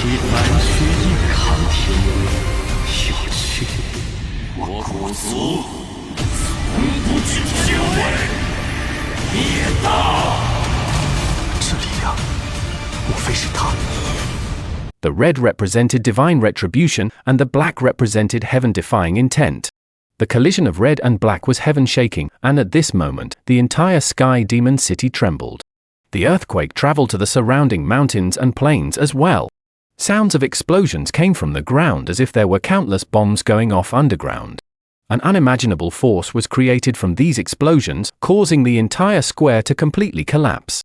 以满血硬抗天，有趣，我古族从不惧修为，灭道。这力量，莫非是他？ The red represented divine retribution, and the black represented heaven-defying intent. The collision of red and black was heaven-shaking, and at this moment, the entire Sky Demon City trembled. The earthquake traveled to the surrounding mountains and plains as well. Sounds of explosions came from the ground as if there were countless bombs going off underground. An unimaginable force was created from these explosions, causing the entire square to completely collapse.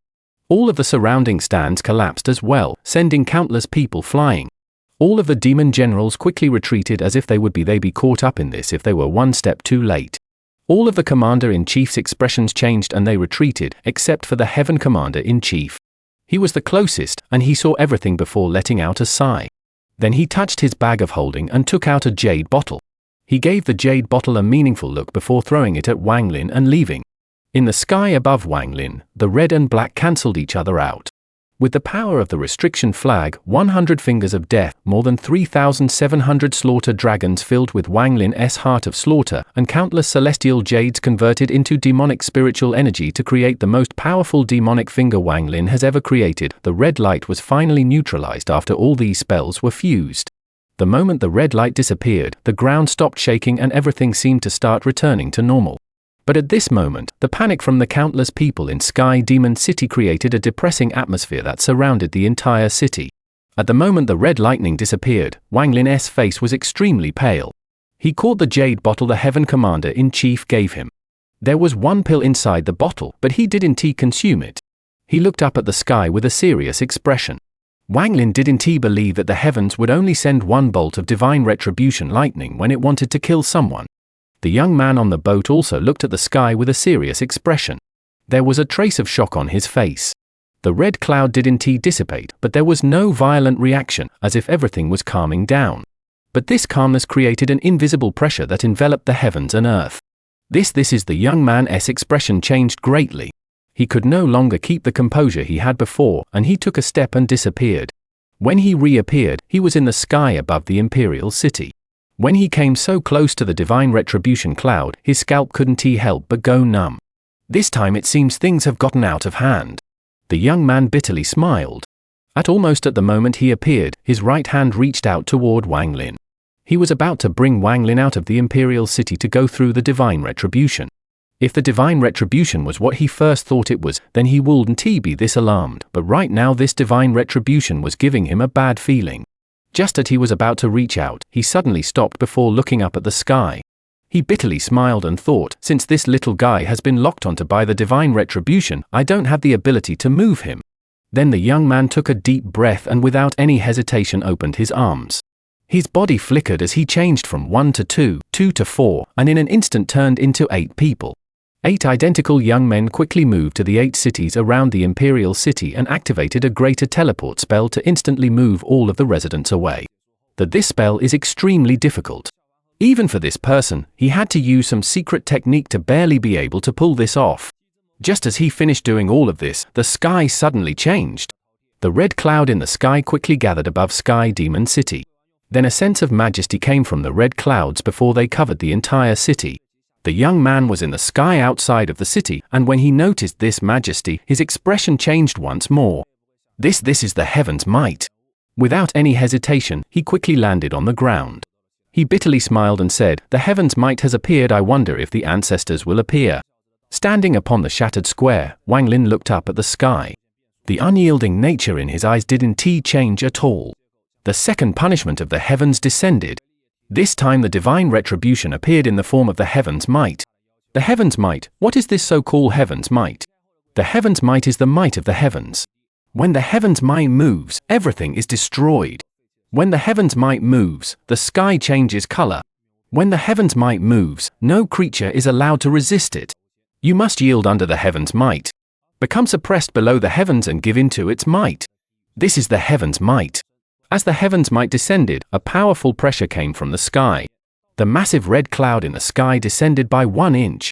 All of the surrounding stands collapsed as well, sending countless people flying. All of the demon generals quickly retreated as if they would be caught up in this if they were one step too late. All of the commander-in-chief's expressions changed and they retreated, except for the heaven commander-in-chief. He was the closest, and he saw everything before letting out a sigh. Then he touched his bag of holding and took out a jade bottle. He gave the jade bottle a meaningful look before throwing it at Wang Lin and leaving. In the sky above Wang Lin, the red and black cancelled each other out. With the power of the restriction flag, 100 fingers of death, more than 3,700 slaughter dragons filled with Wang Lin's heart of slaughter, and countless celestial jades converted into demonic spiritual energy to create the most powerful demonic finger Wang Lin has ever created, the red light was finally neutralized after all these spells were fused. The moment the red light disappeared, the ground stopped shaking and everything seemed to start returning to normal. But at this moment, the panic from the countless people in Sky Demon City created a depressing atmosphere that surrounded the entire city. At the moment the red lightning disappeared, Wang Lin's face was extremely pale. He caught the jade bottle the Heaven Commander-in-Chief gave him. There was one pill inside the bottle, but he didn't consume it. He looked up at the sky with a serious expression. Wang Lin didn't believe that the heavens would only send one bolt of divine retribution lightning when it wanted to kill someone. The young man on the boat also looked at the sky with a serious expression. There was a trace of shock on his face. The red cloud didn't dissipate, but there was no violent reaction, as if everything was calming down. But this calmness created an invisible pressure that enveloped the heavens and earth. This is the young man's expression changed greatly. He could no longer keep the composure he had before, and he took a step and disappeared. When he reappeared, he was in the sky above the Imperial City. When he came so close to the divine retribution cloud, his scalp couldn't help but go numb. This time it seems things have gotten out of hand. The young man bitterly smiled. Almost at the moment he appeared, his right hand reached out toward Wang Lin. He was about to bring Wang Lin out of the Imperial City to go through the divine retribution. If the divine retribution was what he first thought it was, then he wouldn't be this alarmed, but right now this divine retribution was giving him a bad feeling. Just as he was about to reach out, he suddenly stopped before looking up at the sky. He bitterly smiled and thought, since this little guy has been locked onto by the divine retribution, I don't have the ability to move him. Then the young man took a deep breath and without any hesitation opened his arms. His body flickered as he changed from 1 to 2, 2 to 4, and in an instant turned into 8 people. 8 identical young men quickly moved to the 8 cities around the Imperial City and activated a greater teleport spell to instantly move all of the residents away. This spell is extremely difficult. Even for this person, he had to use some secret technique to barely be able to pull this off. Just as he finished doing all of this, the sky suddenly changed. The red cloud in the sky quickly gathered above Sky Demon City. Then a sense of majesty came from the red clouds before they covered the entire city. The young man was in the sky outside of the city, and when he noticed this majesty, his expression changed once more. This is the heaven's might. Without any hesitation, he quickly landed on the ground. He bitterly smiled and said, the heaven's might has appeared, I wonder if the ancestors will appear. Standing upon the shattered square, Wang Lin looked up at the sky. The unyielding nature in his eyes didn't change at all. The second punishment of the heavens descended. This time the divine retribution appeared in the form of the heaven's might. The heaven's might, what is this so-called heaven's might? The heaven's might is the might of the heavens. When the heaven's might moves, everything is destroyed. When the heaven's might moves, the sky changes color. When the heaven's might moves, no creature is allowed to resist it. You must yield under the heaven's might. Become suppressed below the heavens and give in to its might. This is the heaven's might. As the heaven's might descended, a powerful pressure came from the sky. The massive red cloud in the sky descended by 1 inch.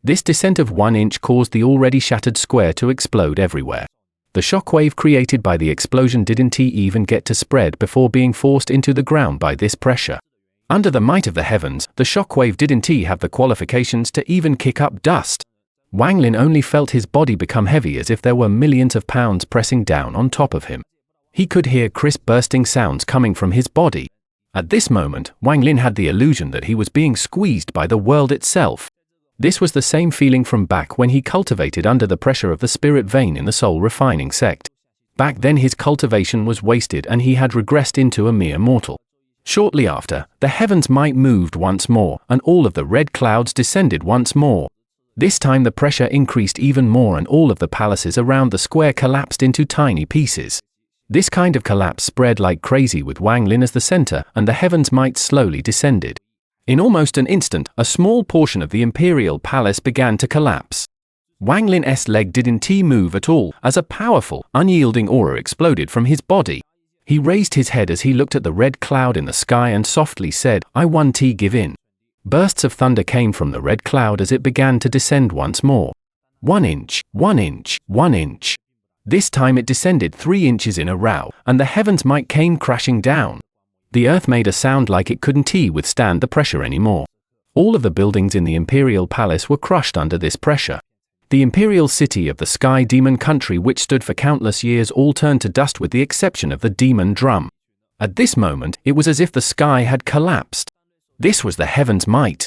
This descent of 1 inch caused the already shattered square to explode everywhere. The shockwave created by the explosion didn't even get to spread before being forced into the ground by this pressure. Under the might of the heavens, the shockwave didn't have the qualifications to even kick up dust. Wang Lin only felt his body become heavy as if there were millions of pounds pressing down on top of him. He could hear crisp bursting sounds coming from his body. At this moment, Wang Lin had the illusion that he was being squeezed by the world itself. This was the same feeling from back when he cultivated under the pressure of the spirit vein in the soul refining sect. Back then his cultivation was wasted and he had regressed into a mere mortal. Shortly after, the heavens might moved once more, and all of the red clouds descended once more. This time the pressure increased even more and all of the palaces around the square collapsed into tiny pieces. This kind of collapse spread like crazy with Wang Lin as the center, and the heavens might slowly descended. In almost an instant, a small portion of the imperial palace began to collapse. Wang Lin's leg didn't move at all, as a powerful, unyielding aura exploded from his body. He raised his head as he looked at the red cloud in the sky and softly said, "I won't give in." Bursts of thunder came from the red cloud as it began to descend once more. 1 inch, 1 inch, 1 inch. This time it descended 3 inches in a row, and the heavens might came crashing down. The earth made a sound like it couldn't withstand the pressure anymore. All of the buildings in the imperial palace were crushed under this pressure. The imperial city of the sky demon country, which stood for countless years, all turned to dust with the exception of the demon drum. At this moment, it was as if the sky had collapsed. This was the heavens' might.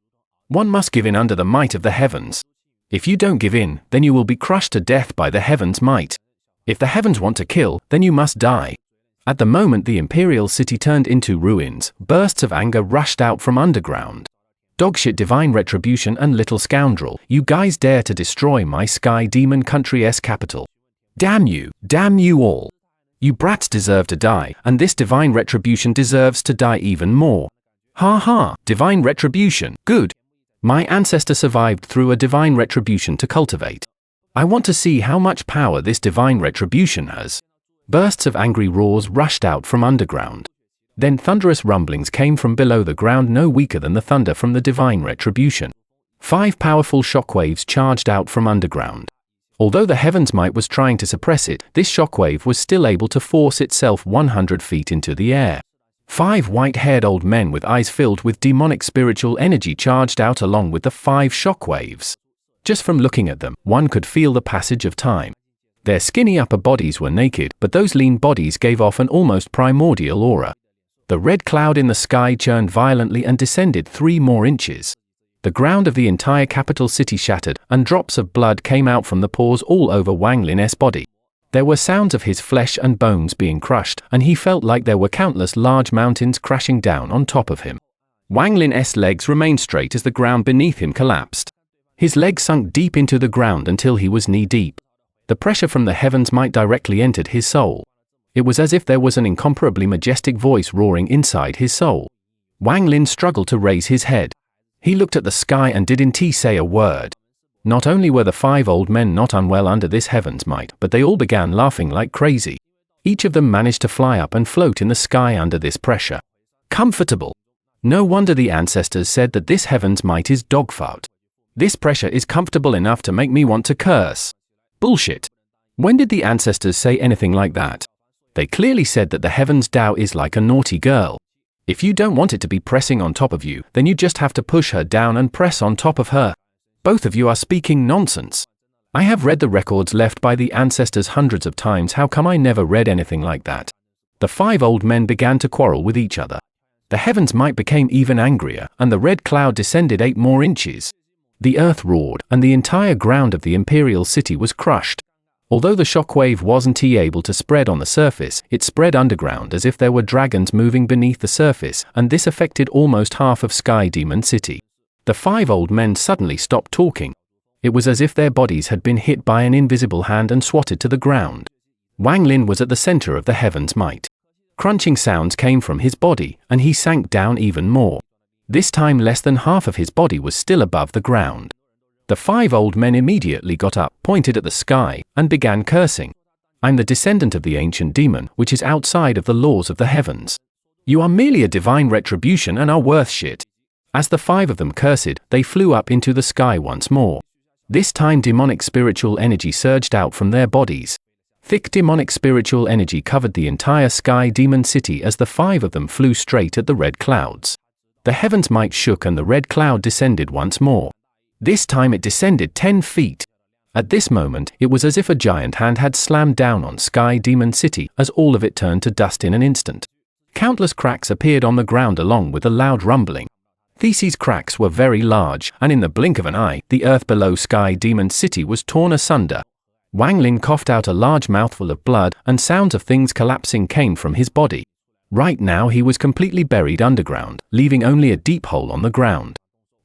One must give in under the might of the heavens. If you don't give in, then you will be crushed to death by the heavens' might. If the heavens want to kill, then you must die. At the moment the imperial city turned into ruins, bursts of anger rushed out from underground. Dogshit divine retribution and little scoundrel, you guys dare to destroy my sky demon country's capital. Damn you all. You brats deserve to die, and this divine retribution deserves to die even more. Ha ha, divine retribution, good. My ancestor survived through a divine retribution to cultivate. I want to see how much power this divine retribution has. Bursts of angry roars rushed out from underground. Then thunderous rumblings came from below the ground, no weaker than the thunder from the divine retribution. 5 powerful shockwaves charged out from underground. Although the heavens' might was trying to suppress it, this shockwave was still able to force itself 100 feet into the air. 5 white-haired old men with eyes filled with demonic spiritual energy charged out along with the 5 shockwaves. Just from looking at them, one could feel the passage of time. Their skinny upper bodies were naked, but those lean bodies gave off an almost primordial aura. The red cloud in the sky churned violently and descended 3 more inches. The ground of the entire capital city shattered, and drops of blood came out from the pores all over Wang Lin's body. There were sounds of his flesh and bones being crushed, and he felt like there were countless large mountains crashing down on top of him. Wang Lin's legs remained straight as the ground beneath him collapsed. His legs sunk deep into the ground until he was knee-deep. The pressure from the heavens might directly entered his soul. It was as if there was an incomparably majestic voice roaring inside his soul. Wang Lin struggled to raise his head. He looked at the sky and didn't say a word. Not only were the 5 old men not unwell under this heaven's might, but they all began laughing like crazy. Each of them managed to fly up and float in the sky under this pressure. Comfortable. No wonder the ancestors said that this heaven's might is dogfout. This pressure is comfortable enough to make me want to curse. Bullshit. When did the ancestors say anything like that? They clearly said that the heavens Tao is like a naughty girl. If you don't want it to be pressing on top of you, then you just have to push her down and press on top of her. Both of you are speaking nonsense. I have read the records left by the ancestors hundreds of times. How come I never read anything like that? The 5 old men began to quarrel with each other. The heavens might became even angrier, and the red cloud descended 8 more inches. The earth roared, and the entire ground of the imperial city was crushed. Although the shockwave wasn't able to spread on the surface, it spread underground as if there were dragons moving beneath the surface, and this affected almost half of Sky Demon City. The 5 old men suddenly stopped talking. It was as if their bodies had been hit by an invisible hand and swatted to the ground. Wang Lin was at the center of the heaven's might. Crunching sounds came from his body, and he sank down even more. This time less than half of his body was still above the ground. The 5 old men immediately got up, pointed at the sky, and began cursing. I'm the descendant of the ancient demon, which is outside of the laws of the heavens. You are merely a divine retribution and are worth shit. As the 5 of them cursed, they flew up into the sky once more. This time demonic spiritual energy surged out from their bodies. Thick demonic spiritual energy covered the entire sky demon city as the 5 of them flew straight at the red clouds. The heavens might shook and the red cloud descended once more. This time it descended 10 feet. At this moment, it was as if a giant hand had slammed down on Sky Demon City as all of it turned to dust in an instant. Countless cracks appeared on the ground along with a loud rumbling. These cracks were very large, and in the blink of an eye, the earth below Sky Demon City was torn asunder. Wang Lin coughed out a large mouthful of blood, and sounds of things collapsing came from his body. Right now he was completely buried underground, leaving only a deep hole on the ground.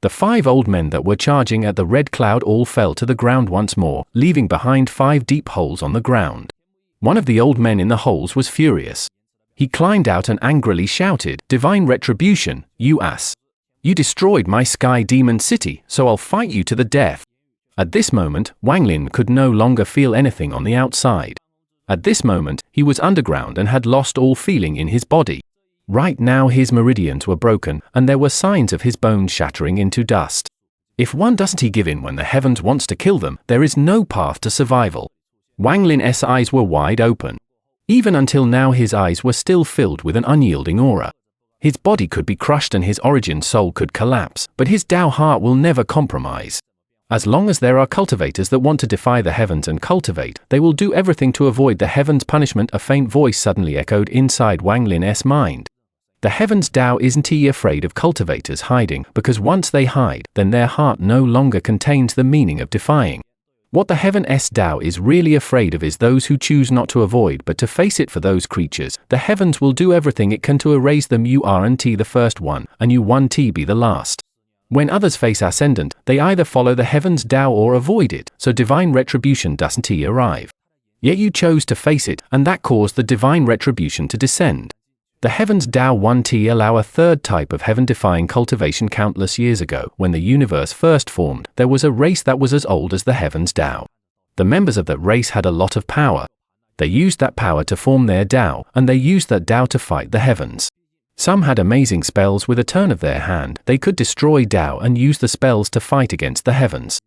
The 5 old men that were charging at the red cloud all fell to the ground once more, leaving behind 5 deep holes on the ground. One of the old men in the holes was furious. He climbed out and angrily shouted, "Divine retribution, you ass! You destroyed my Sky Demon City, so I'll fight you to the death." At this moment, Wang Lin could no longer feel anything on the outside. At this moment, he was underground and had lost all feeling in his body. Right now his meridians were broken, and there were signs of his bones shattering into dust. If one doesn't give in when the heavens wants to kill them, there is no path to survival. Wang Lin's eyes were wide open. Even until now his eyes were still filled with an unyielding aura. His body could be crushed and his origin soul could collapse, but his Tao heart will never compromise. As long as there are cultivators that want to defy the heavens and cultivate, they will do everything to avoid the heavens' punishment. A faint voice suddenly echoed inside Wang Lin's mind. The heavens Tao isn't afraid of cultivators hiding, because once they hide, then their heart no longer contains the meaning of defying. What the heaven's Tao is really afraid of is those who choose not to avoid but to face it. For those creatures, the heavens will do everything it can to erase them. You aren't the first one, and you won't be the last. When others face Ascendant, they either follow the heavens Tao or avoid it, so divine retribution doesn't arrive. Yet you chose to face it, and that caused the divine retribution to descend. The heavens Tao won't allow a third type of heaven-defying cultivation. Countless years ago, when the universe first formed, there was a race that was as old as the heavens Tao. The members of that race had a lot of power. They used that power to form their Tao, and they used that Tao to fight the heavens. Some had amazing spells. With a turn of their hand, they could destroy Tao and use the spells to fight against the heavens.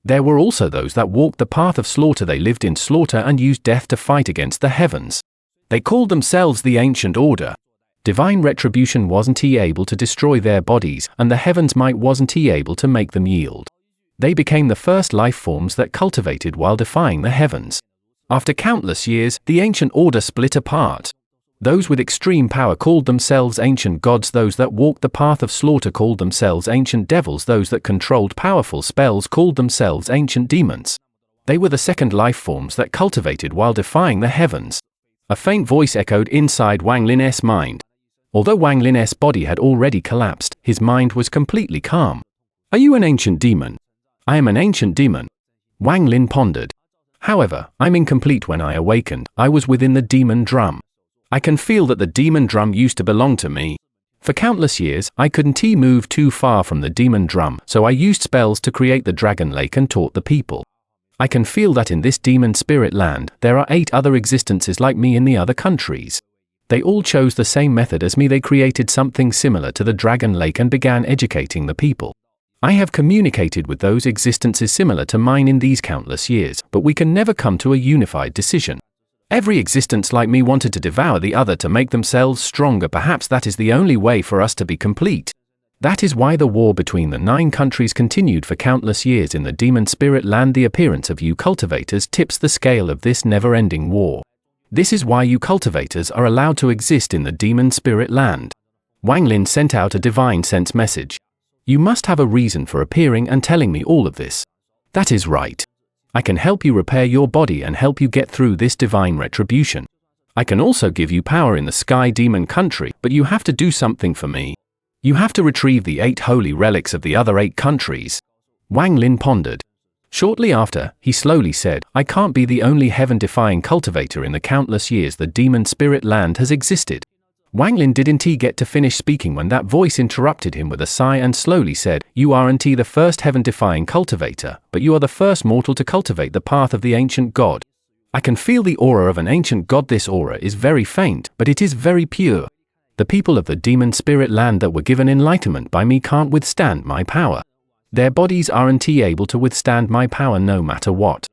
There were also those that walked the path of slaughter. They lived in slaughter and used death to fight against the heavens. They called themselves the Ancient Order. Divine retribution wasn't able to destroy their bodies, and the heavens might wasn't able to make them yield. They became the first life forms that cultivated while defying the heavens. After countless years, the Ancient Order split apart. Those with extreme power called themselves ancient gods. Those that walked the path of slaughter called themselves ancient devils. Those that controlled powerful spells called themselves ancient demons. They were the second life forms that cultivated while defying the heavens. A faint voice echoed inside Wang Lin's mind. Although Wang Lin's body had already collapsed, his mind was completely calm. "Are you an ancient demon?" "I am an ancient demon." Wang Lin pondered. "However, I'm incomplete. When I awakened, I was within the demon drum. I can feel that the demon drum used to belong to me. For countless years, I couldn't move too far from the demon drum, so I used spells to create the dragon lake and taught the people. I can feel that in this demon spirit land, there are 8 other existences like me in the other countries. They all chose the same method as me. They created something similar to the Dragon Lake and began educating the people. I have communicated with those existences similar to mine in these countless years, but we can never come to a unified decision. Every existence like me wanted to devour the other to make themselves stronger. Perhaps that is the only way for us to be complete. That is why the war between the 9 countries continued for countless years in the demon spirit land. The appearance of you cultivators tips the scale of this never-ending war. This is why you cultivators are allowed to exist in the demon spirit land." Wang Lin sent out a divine sense message. "You must have a reason for appearing and telling me all of this." "That is right. I can help you repair your body and help you get through this divine retribution. I can also give you power in the Sky Demon country, but you have to do something for me. You have to retrieve the 8 holy relics of the other 8 countries." Wang Lin pondered. Shortly after, he slowly said, "I can't be the only heaven-defying cultivator in the countless years the demon spirit land has existed." Wang Lin didn't get to finish speaking when that voice interrupted him with a sigh and slowly said, "You aren't the first heaven-defying cultivator, but you are the first mortal to cultivate the path of the ancient god. I can feel the aura of an ancient god. This aura is very faint, but it is very pure. The people of the demon spirit land that were given enlightenment by me can't withstand my power. Their bodies aren't able to withstand my power no matter what.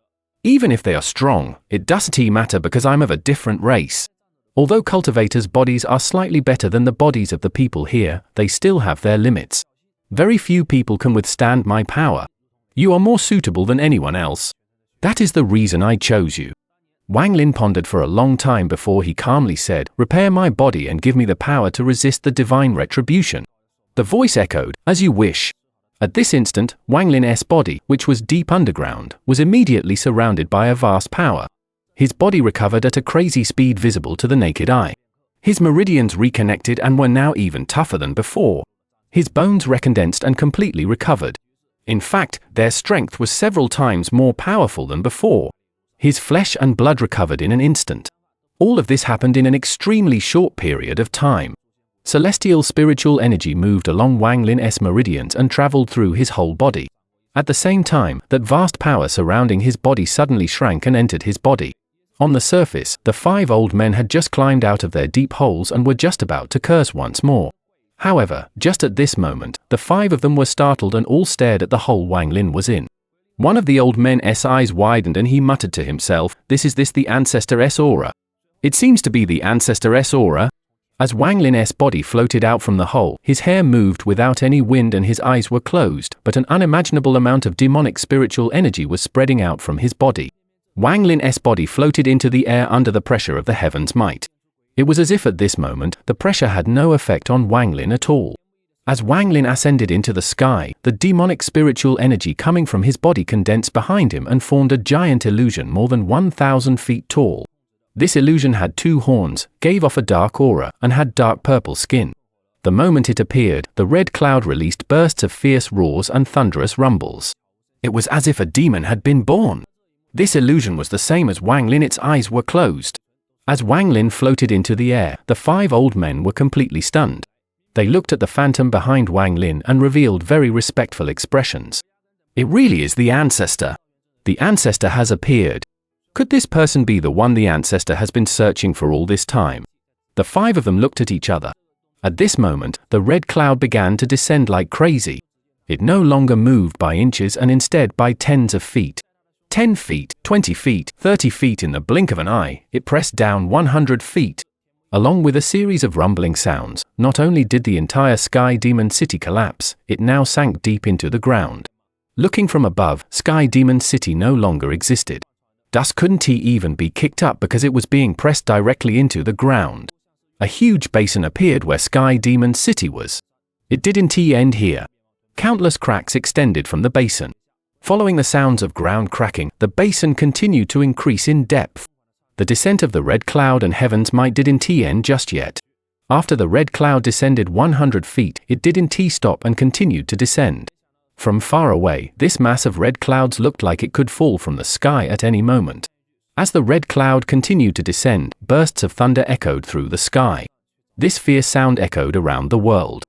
Even if they are strong, it doesn't matter because I'm of a different race. Although cultivators' bodies are slightly better than the bodies of the people here, they still have their limits. Very few people can withstand my power. You are more suitable than anyone else. That is the reason I chose you." Wang Lin pondered for a long time before he calmly said, "Repair my body and give me the power to resist the divine retribution." The voice echoed, "As you wish." At this instant, Wang Lin's body, which was deep underground, was immediately surrounded by a vast power. His body recovered at a crazy speed visible to the naked eye. His meridians reconnected and were now even tougher than before. His bones recondensed and completely recovered. In fact, their strength was several times more powerful than before. His flesh and blood recovered in an instant. All of this happened in an extremely short period of time. Celestial spiritual energy moved along Wang Lin's meridians and traveled through his whole body. At the same time, that vast power surrounding his body suddenly shrank and entered his body. On the surface, the 5 old men had just climbed out of their deep holes and were just about to curse once more. However, just at this moment, the 5 of them were startled and all stared at the hole Wang Lin was in. One of the old men's eyes widened and he muttered to himself, "This the Ancestor's aura? It seems to be the Ancestor's aura." As Wang Lin's body floated out from the hole, his hair moved without any wind and his eyes were closed, but an unimaginable amount of demonic spiritual energy was spreading out from his body. Wang Lin's body floated into the air under the pressure of the heaven's might. It was as if at this moment, the pressure had no effect on Wang Lin at all. As Wang Lin ascended into the sky, the demonic spiritual energy coming from his body condensed behind him and formed a giant illusion more than 1,000 feet tall. This illusion had 2 horns, gave off a dark aura, and had dark purple skin. The moment it appeared, the red cloud released bursts of fierce roars and thunderous rumbles. It was as if a demon had been born. This illusion was the same as Wang Lin. Its eyes were closed. As Wang Lin floated into the air, the 5 old men were completely stunned. They looked at the phantom behind Wang Lin and revealed very respectful expressions. "It really is the Ancestor. The Ancestor has appeared. Could this person be the one the Ancestor has been searching for all this time?" The 5 of them looked at each other. At this moment, the red cloud began to descend like crazy. It no longer moved by inches and instead by tens of feet. 10 feet, 20 feet, 30 feet in the blink of an eye, it pressed down 100 feet. Along with a series of rumbling sounds, not only did the entire Sky Demon City collapse, it now sank deep into the ground. Looking from above, Sky Demon City no longer existed. Thus couldn't he even be kicked up because it was being pressed directly into the ground. A huge basin appeared where Sky Demon City was. It didn't end here. Countless cracks extended from the basin. Following the sounds of ground cracking, the basin continued to increase in depth. The descent of the red cloud and heaven's might didn't end just yet. After the red cloud descended 100 feet, it didn't stop and continued to descend. From far away, this mass of red clouds looked like it could fall from the sky at any moment. As the red cloud continued to descend, bursts of thunder echoed through the sky. This fierce sound echoed around the world.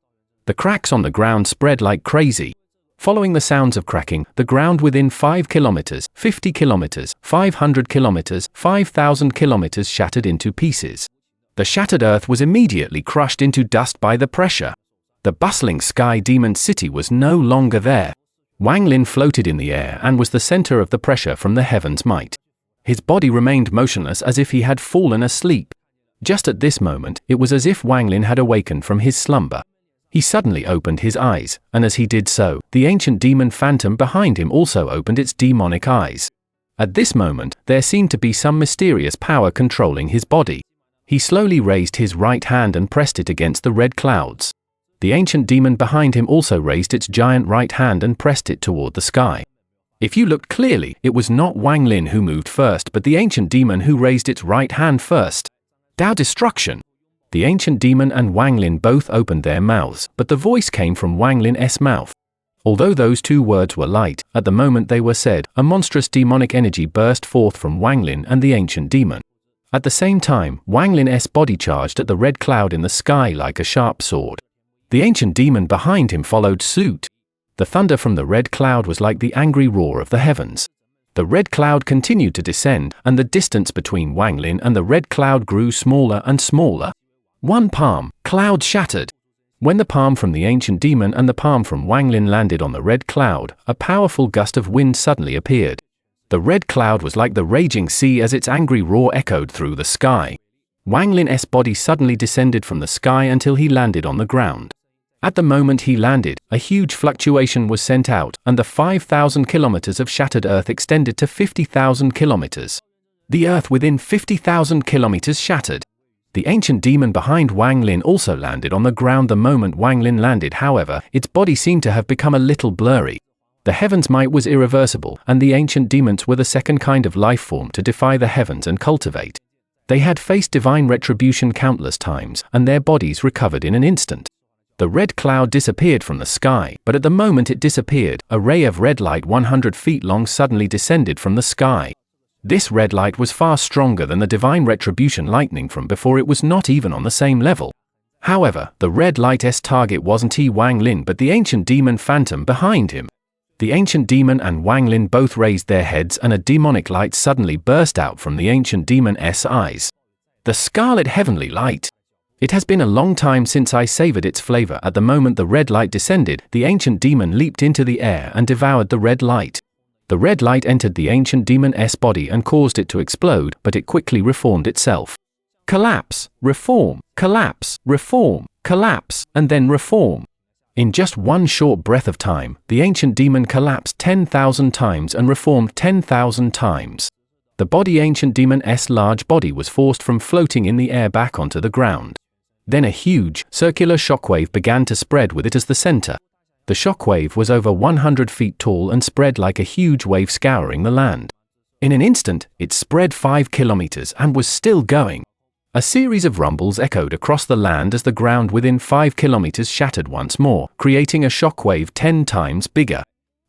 The cracks on the ground spread like crazy. Following the sounds of cracking, the ground within 5 kilometers, 50 kilometers, 500 kilometers, 5,000 kilometers shattered into pieces. The shattered earth was immediately crushed into dust by the pressure. The bustling Sky Demon City was no longer there. Wang Lin floated in the air and was the center of the pressure from the heaven's might. His body remained motionless as if he had fallen asleep. Just at this moment, it was as if Wang Lin had awakened from his slumber. He suddenly opened his eyes, and as he did so, the ancient demon phantom behind him also opened its demonic eyes. At this moment, there seemed to be some mysterious power controlling his body. He slowly raised his right hand and pressed it against the red clouds. The ancient demon behind him also raised its giant right hand and pressed it toward the sky. If you looked clearly, it was not Wang Lin who moved first but the ancient demon who raised its right hand first. Tao destruction! The ancient demon and Wang Lin both opened their mouths, but the voice came from Wang Lin's mouth. Although those 2 words were light, at the moment they were said, a monstrous demonic energy burst forth from Wang Lin and the ancient demon. At the same time, Wang Lin's body charged at the red cloud in the sky like a sharp sword. The ancient demon behind him followed suit. The thunder from the red cloud was like the angry roar of the heavens. The red cloud continued to descend, and the distance between Wang Lin and the red cloud grew smaller and smaller. 1 palm, cloud shattered. When the palm from the ancient demon and the palm from Wang Lin landed on the red cloud, a powerful gust of wind suddenly appeared. The red cloud was like the raging sea as its angry roar echoed through the sky. Wang Lin's body suddenly descended from the sky until he landed on the ground. At the moment he landed, a huge fluctuation was sent out, and the 5,000 kilometers of shattered Earth extended to 50,000 kilometers. The Earth within 50,000 kilometers shattered. The ancient demon behind Wang Lin also landed on the ground the moment Wang Lin landed. However, its body seemed to have become a little blurry. The heavens' might was irreversible, and the ancient demons were the second kind of life form to defy the heavens and cultivate. They had faced divine retribution countless times, and their bodies recovered in an instant. The red cloud disappeared from the sky, but at the moment it disappeared, a ray of red light 100 feet long suddenly descended from the sky. This red light was far stronger than the divine retribution lightning from before. It was not even on the same level. However, the red light's target wasn't Wang Lin but the ancient demon phantom behind him. The ancient demon and Wang Lin both raised their heads and a demonic light suddenly burst out from the ancient demon's eyes. The scarlet heavenly light. It has been a long time since I savored its flavor. At the moment the red light descended, the ancient demon leaped into the air and devoured the red light. The red light entered the ancient demon's body and caused it to explode, but it quickly reformed itself. Collapse, reform, collapse, reform, collapse, and then reform. In just one short breath of time, the ancient demon collapsed 10,000 times and reformed 10,000 times. The body ancient demon's large body was forced from floating in the air back onto the ground. Then a huge, circular shockwave began to spread with it as the center. The shockwave was over 100 feet tall and spread like a huge wave scouring the land. In an instant, it spread 5 kilometers and was still going. A series of rumbles echoed across the land as the ground within 5 kilometers shattered once more, creating a shockwave 10 times bigger.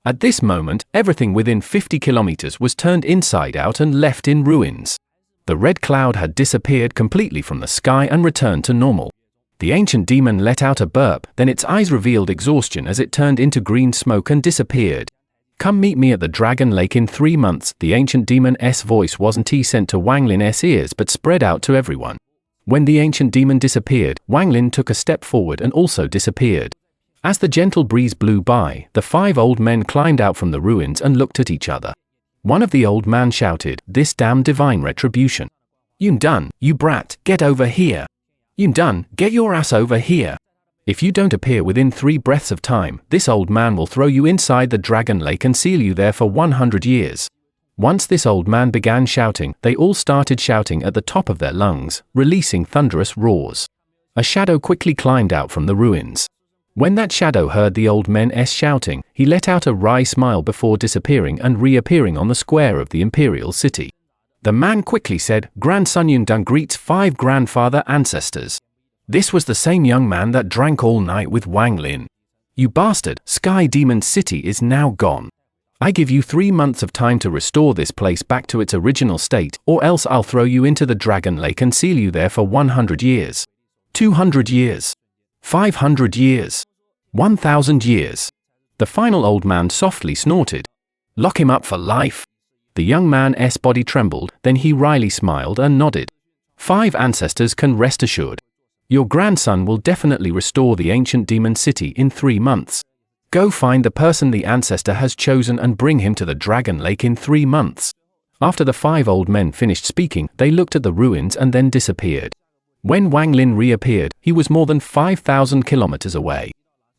At this moment, everything within 50 kilometers was turned inside out and left in ruins. The red cloud had disappeared completely from the sky and returned to normal. The ancient demon let out a burp, then its eyes revealed exhaustion as it turned into green smoke and disappeared. Come meet me at the Dragon Lake in 3 months. The ancient demon's voice wasn't sent to Wang Lin's ears but spread out to everyone. When the ancient demon disappeared, Wang Lin took a step forward and also disappeared. As the gentle breeze blew by, the 5 old men climbed out from the ruins and looked at each other. One of the old men shouted, "This damn divine retribution. You done, you brat, get over here. You done, get your ass over here. If you don't appear within 3 breaths of time, this old man will throw you inside the Dragon Lake and seal you there for 100 years. Once this old man began shouting, they all started shouting at the top of their lungs, releasing thunderous roars. A shadow quickly climbed out from the ruins. When that shadow heard the old men's shouting, he let out a wry smile before disappearing and reappearing on the square of the imperial city. The man quickly said, "Grandson Yun Dun greets 5 grandfather ancestors." This was the same young man that drank all night with Wang Lin. "You bastard, Sky Demon City is now gone. I give you 3 months of time to restore this place back to its original state, or else I'll throw you into the Dragon Lake and seal you there for 100 years. 200 years. 500 years. 1,000 years. The final old man softly snorted. "Lock him up for life." The young man's body trembled, then he wryly smiled and nodded. 5 ancestors can rest assured. Your grandson will definitely restore the ancient demon city in 3 months. Go find the person the ancestor has chosen and bring him to the Dragon Lake in 3 months. After the 5 old men finished speaking, they looked at the ruins and then disappeared. When Wang Lin reappeared, he was more than 5,000 kilometers away.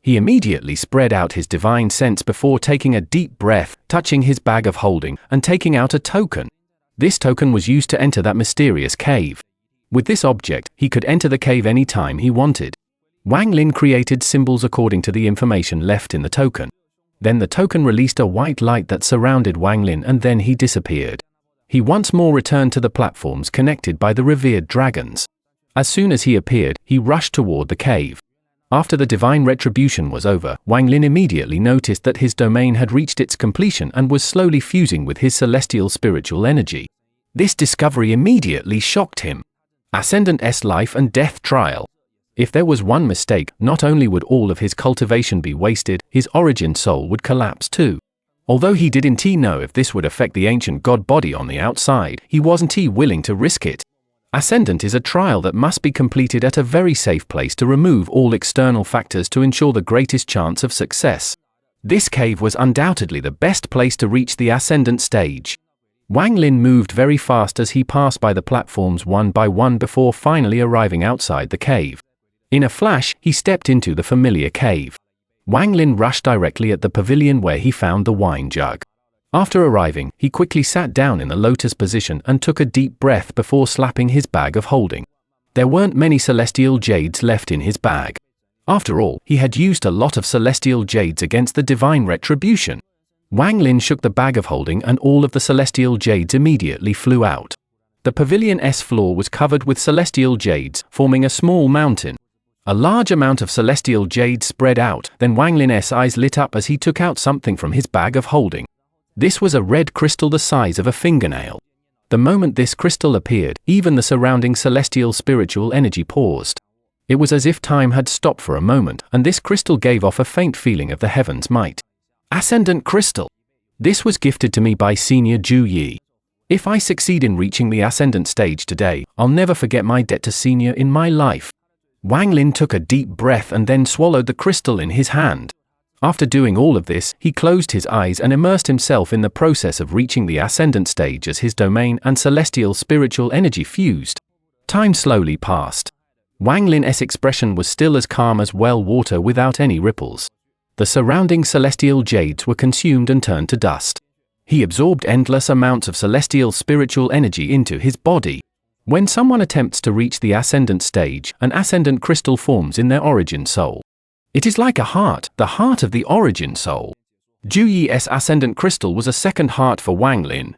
He immediately spread out his divine sense before taking a deep breath, touching his bag of holding, and taking out a token. This token was used to enter that mysterious cave. With this object, he could enter the cave any time he wanted. Wang Lin created symbols according to the information left in the token. Then the token released a white light that surrounded Wang Lin and then he disappeared. He once more returned to the platforms connected by the revered dragons. As soon as he appeared, he rushed toward the cave. After the divine retribution was over, Wang Lin immediately noticed that his domain had reached its completion and was slowly fusing with his celestial spiritual energy. This discovery immediately shocked him. Ascendant's life and death trial. If there was one mistake, not only would all of his cultivation be wasted, his origin soul would collapse too. Although he didn't know if this would affect the ancient god body on the outside, he wasn't willing to risk it. Ascendant is a trial that must be completed at a very safe place to remove all external factors to ensure the greatest chance of success. This cave was undoubtedly the best place to reach the Ascendant stage. Wang Lin moved very fast as he passed by the platforms one by one before finally arriving outside the cave. In a flash, he stepped into the familiar cave. Wang Lin rushed directly at the pavilion where he found the wine jug. After arriving, he quickly sat down in the lotus position and took a deep breath before slapping his bag of holding. There weren't many celestial jades left in his bag. After all, he had used a lot of celestial jades against the divine retribution. Wang Lin shook the bag of holding and all of the celestial jades immediately flew out. The pavilion's floor was covered with celestial jades, forming a small mountain. A large amount of celestial jades spread out, then Wang Lin's eyes lit up as he took out something from his bag of holding. This was a red crystal the size of a fingernail. The moment this crystal appeared, even the surrounding celestial spiritual energy paused. It was as if time had stopped for a moment, and this crystal gave off a faint feeling of the heaven's might. Ascendant crystal. This was gifted to me by Senior Zhu Yi. If I succeed in reaching the Ascendant stage today, I'll never forget my debt to Senior in my life. Wang Lin took a deep breath and then swallowed the crystal in his hand. After doing all of this, he closed his eyes and immersed himself in the process of reaching the Ascendant stage as his domain and celestial spiritual energy fused. Time slowly passed. Wang Lin's expression was still as calm as well water without any ripples. The surrounding celestial jades were consumed and turned to dust. He absorbed endless amounts of celestial spiritual energy into his body. When someone attempts to reach the Ascendant stage, an Ascendant crystal forms in their origin soul. It is like a heart, the heart of the origin soul. Zhu Yi's Ascendant crystal was a second heart for Wang Lin,